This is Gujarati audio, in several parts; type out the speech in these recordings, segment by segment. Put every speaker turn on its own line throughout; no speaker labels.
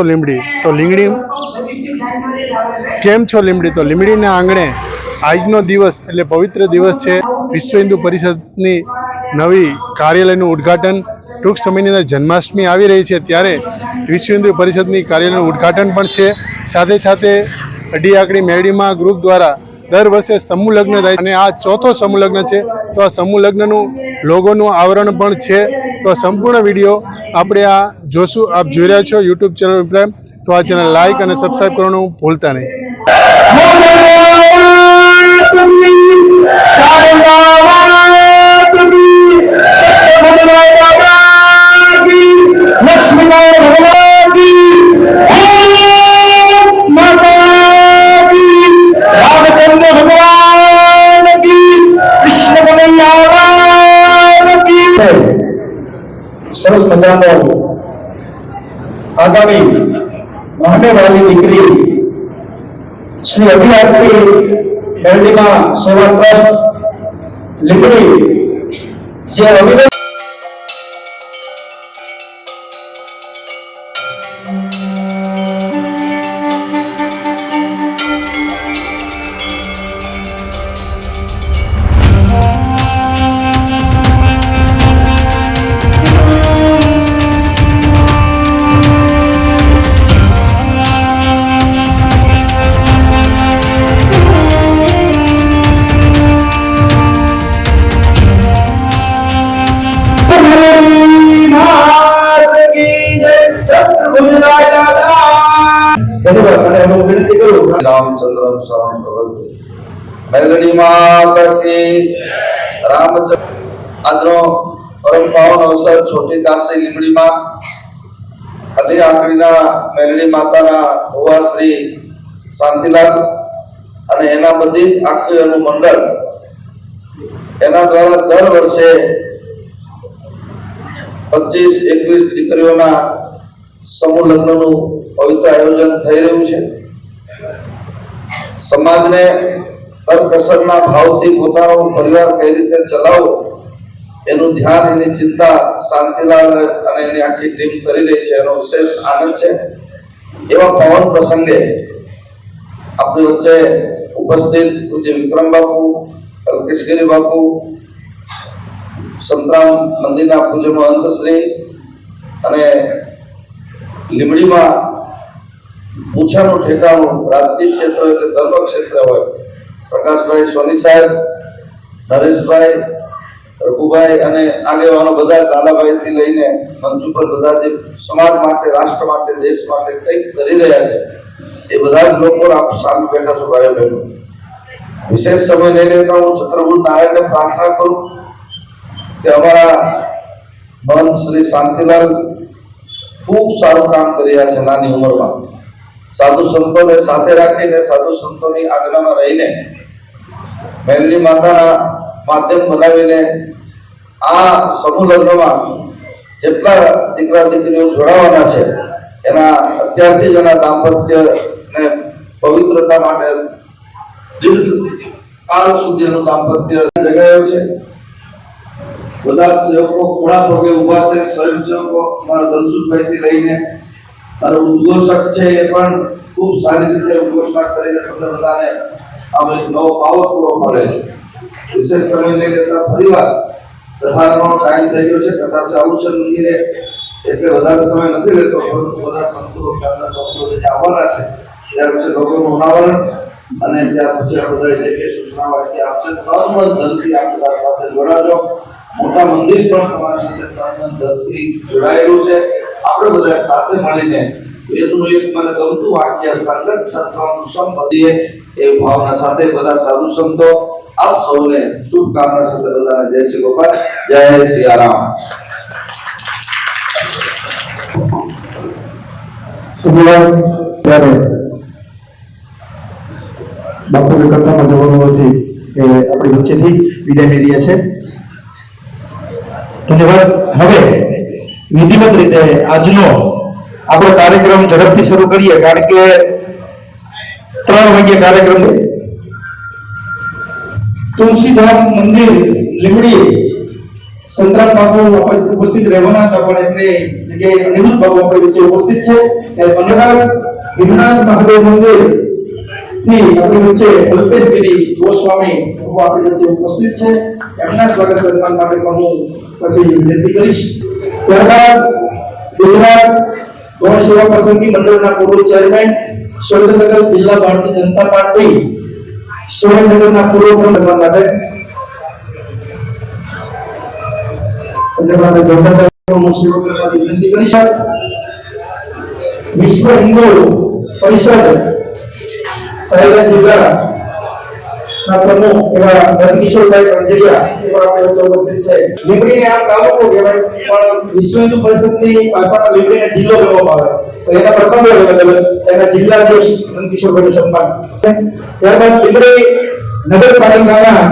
છો લીમડી? તો લીમડી કેમ છો લીમડી? તો લીમડીના આંગણે આજનો દિવસ એટલે પવિત્ર દિવસ છે. વિશ્વ હિન્દુ પરિષદની નવી કાર્યાલયનું ઉદ્ઘાટન. ટૂંક સમયની અંદર જન્માષ્ટમી આવી રહી છે, ત્યારે વિશ્વ હિન્દુ પરિષદની કાર્યાલયનું ઉદ્ઘાટન પણ છે. સાથે સાથે અઢી આંકડી મેરડીમાં ગ્રુપ દ્વારા દર વર્ષે સમૂહ લગ્ન થાય અને આ ચોથો સમૂહ લગ્ન છે. તો આ સમૂહ લગ્નનું લોગોનું આવરણ પણ છે. તો સંપૂર્ણ વિડીયો આપણે આ જોશું. આપ જોઈ રહ્યા છો યુટ્યુબ ચેનલ ઉપર, તો આ ચેનલ લાઈક અને સબસ્ક્રાઈબ કરવાનું ભૂલતા નહીં.
સરસ મજાનો આગામી મહાને વાલી દીકરી શ્રી અઢી આંકડી મેરડીમાં સેવા ટ્રસ્ટ લીમડી જે અવિરત
रामचंद्र शरण प्रभु मेलडी माता की रामचंद्र आजनो परम पावन अवसर छोटी काशी લીમડી માં અઢી આંકડીના મેલડી માતાના ભુવા શ્રી શાંતિલાલ અને એના બધી આખી એનું મંડળ એના દ્વારા દર વર્ષે 25-21 દીકરીઓના સમૂહ લગ્નનું પવિત્ર આયોજન થઈ રહ્યું છે. સમાજને કરકસરના ભાવથી પોતાનો પરિવાર કઈ રીતે ચલાવવો એનું ધ્યાન, એની ચિંતા શાંતિલાલ અને એની આખી ટીમ કરી રહી છે. એનો વિશેષ આનંદ છે. એવા પાવન પ્રસંગે આપણી વચ્ચે ઉપસ્થિત પૂજ્ય વિક્રમ બાપુ, કલ્કેશગીરી બાપુ, સંતરામ મંદિરના પૂજ્ય મહંત શ્રી અને લીમડીમાં પૂછાનું ઠેકાણું રાજકીય ક્ષેત્ર હોય કે ધર્મ ક્ષેત્ર હોય પ્રકાશભાઈ સોની સાહેબ, નરેશભાઈ, રઘુભાઈ અને આગેવાનો બધા લાલાભાઈ થી લઈને મંચ ઉપર બધા જે સમાજ માટે, રાષ્ટ્ર માટે, દેશ માટે કંઈક કરી રહ્યા છે એ બધા જ લોકો આપ સામે બેઠા છો ભાઈઓ બહેનો. વિશેષ સમય નહીં લેતા હું છત્રપુર નારાયણને પ્રાર્થના કરું કે અમારા મહંત શ્રી શાંતિલાલ ખૂબ સારું કામ કરી રહ્યા છે. નાની ઉંમરમાં સાધુ સંતોને સાથે રાખીને, સાધુ સંતોની આજ્ઞામાં રહીને મેલડી માતાના માધ્યમ બનાવીને આ સમૂહ લગ્નમાં જેટલા દીકરા દીકરીઓ જોડાવાના છે એના અત્યારથી જ એના દાંપત્યને પવિત્રતા માટે દીર્ઘ કાળ સુધી એનું દાંપત્ય જગાયો છે. બધા સેવકો ખોળા પગે ઉભા છે. સ્વયંસેવકો અમારા દલસુખભાઈ થી લઈને અને ઉદ્ઘોષક છે એ પણ ખૂબ સારી રીતે ઉદ્ઘોષણા કરીને તમને બધાને આમ એક નવો પાવર પૂરો પાડે છે. વિશેષ સમય લઈ લેતા ફરીવાર કથાનો ટાઈમ થઈ ગયો છે. કથા ચાલુ છે મંદિરે એટલે વધારે સમય નથી લેતો, પરંતુ બધા સંતો આવવાના છે. ત્યાર પછી લોકોનું અનાવરણ અને ત્યાર પછી બધા જે કે સૂચનાઓ આપશે. તન ધનથી આપણા સાથે જોડાજો. મોટા મંદિર પણ તમારી સાથે તન ધનથી જોડાયેલું છે. આપણે બધા સાથે મળીને વેદનું એક મને ગમતું વાક્ય સંગત સંતોનું સંપદીએ એ ભાવના સાથે બધા સાધુ સંતો આપ સૌને શુભકામના સાથે બધાને જય શ્રી ગોપાલ, જય સિયારામ.
ત્યારે બાપુની કથામાં જવાનું નથી એ આપણી વચ્ચેથી વિદાય લઈ રહ્યા છે. ધન્યવાદ. હવે વિધિવત રીતે આજનો આપણો કાર્યક્રમ ઝડપથી શરૂ કરીએ, કારણ કે 3 વાગ્યે કાર્યક્રમ. તુલસીધામ મંદિર લીમડી સંતરામ બાપુ ઉપસ્થિત રહેવાના હતા, પણ એમને જગ્યાએ અનિરુદ્ધ બાબુ આપણી વચ્ચે ઉપસ્થિત છે ત્યારે અનિરુદ્ધ ભીમનાથ મહાદેવ મંદિર થી આપણી વચ્ચે અલ્પેશગીરી ગોસ્વામી આપણી વચ્ચે ઉપસ્થિત છે એમના સ્વાગત સન્માન માટે પણ હું પછી વિનંતી કરીશ ત્યારબાદ ગુજરાત ગૌણ સેવા પસંદગી મંડળના પૂર્વ ચેરમેન સુરેન્દ્રનગર જિલ્લા ભારતીય જનતા પાર્ટી સુરેન્દ્રનગરના પૂર્વ પ્રમુખ માટે ધન્યવાદ જોતા સેવકોને વિનંતી કરીશ વિશ્વ હિન્દુ પરિષદ સાયલા જિલ્લા ના પ્રમુખ એવા નરકિશોરભાઈ કંજરિયા એ પણ આપણે વચ્ચે ઉપસ્થિત છે લીંબડીને આમ તાલુકો કહેવાય પણ વિશ્વ હિન્દુ પરિષદની ભાષામાં લીંબડીને જિલ્લો કહેવામાં આવે તો એના પ્રથમ એના જિલ્લા અધ્યક્ષ નરકિશોરભાઈનું સન્માન ત્યારબાદ લીંબડી નગરપાલિકાના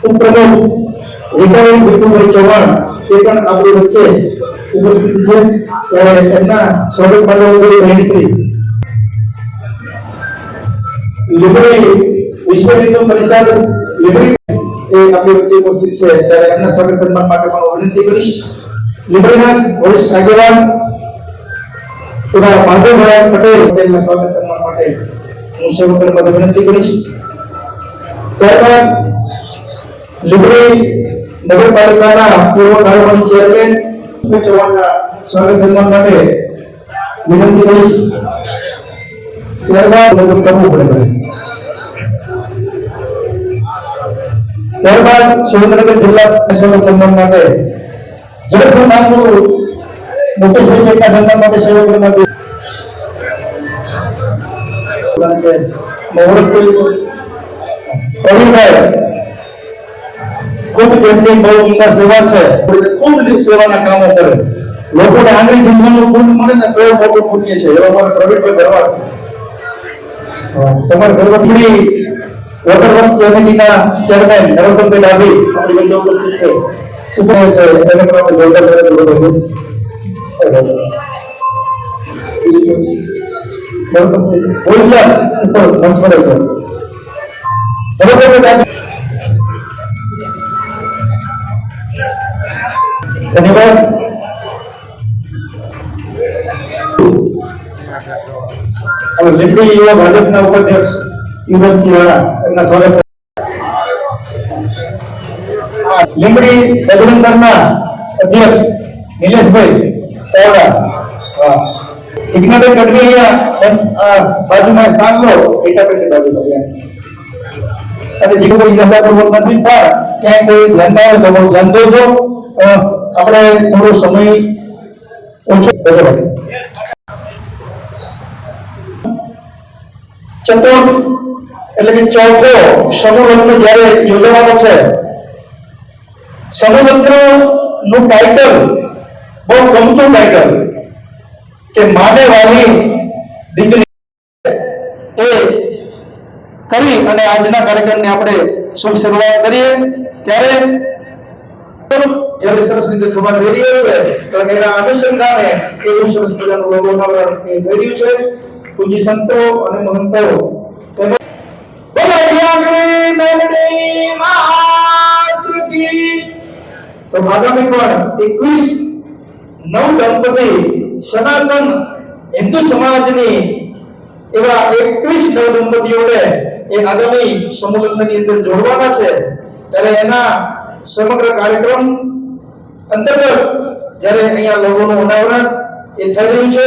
ઉપપ્રમુખ રિટાયર્ડ વિપુલભાઈ ચૌહાણ એ પણ આપણી વચ્ચે ઉપસ્થિત છે ત્યારે એમના સ્વાગત માટે શ્રી લીંબડી વિશ્વ હિન્દુ પરિષદ લીંબડી એ આપણી વચ્ચે ઉપસ્થિત છે ત્યારે એમના સ્વાગત સન્માન માટે પણ વિનંતી કરીશ લીંબડીના જ વરિષ્ઠ આગેવાન એવા માધવભાઈ પટેલના સ્વાગત સન્માન માટે હું સેવકોને વિનંતી કરીશ ત્યારબાદ લીંબડી નગરપાલિકાના પૂર્વ કાર્યકારી ચેરમેન ચૌહાણના સ્વાગત સન્માન માટે વિનંતી કરીશ ત્યારબાદ સુરેન્દ્રનગર જિલ્લા સ્વાગત સન્માન માટે ઝડપથી નામનું મુકેશભાઈ સાહેબના સન્માન માટે સેવકોમાંથી પ્રવીણભાઈ ખૂબ તેમની બહુ ઉમદા સેવા છે ખૂબ સેવાના કામો કરે લોકોને આંગળી જીમવાનું ફૂલ મળે ને તો મોટું પુણ્ય છે એવા મારા પ્રવીણભાઈ ભરવાડ તમારા ઘરવટલી વોટર વર્ક્સ સમિતિના ચેરમેન નરોત્તમભાઈ ડાભી આપણી વચ્ચે ઉપસ્થિત છે ઉપર છે એને પણ આપણે જોરદાર ધન્યવાદ હવે લીંબડી યુવા ભાજપના ઉપાધ્યક્ષ યુવરાજસિંહ રાણા એમના સ્વાગત લીંબડી બજરંગ દળના અધ્યક્ષ નિલેશભાઈ ચાવડા જિજ્ઞાબેન ગઢવી અહીંયા બાજુમાં સ્થાન લો એટાપેટી બાજુ અને જીગુભાઈ રંગાપુર નથી પણ ક્યાંય કોઈ ધ્યાન ના હોય તો બહુ ધ્યાન દોજો આપણે થોડો સમય ઓછો બરાબર ચતુર્થ એટલે કે ચોથો સમૂહ લગ્ન જ્યારે યોજવાનો છે સમૂહ લગ્ન નું ટાઇટલ બહુ ગમતું ટાઇટલ કે માને વાલી દીકરી એ કરી અને આજના કાર્યક્રમને આપણે શુભ શરૂઆત કરીએ ત્યારે જ્યારે સરસ રીતે થવા જઈ રહ્યો છે તો એના અનુસંધાને એવું સરસ મજાનું લોગો અનાવરણ થઈ રહ્યું છે પૂજ્ય સંતો અને મહંતો તો આગામી પણ 21 નવ દંપતી સનાતન હિન્દુ સમાજની એવા 21 નવ દંપતીઓને એ આગામી સમૂહ લગ્નની અંદર જોડવાના છે ત્યારે એના સમગ્ર કાર્યક્રમ અંતર્ગત જ્યારે અહીંયા લોગોનું અનાવરણ એ થઈ રહ્યું છે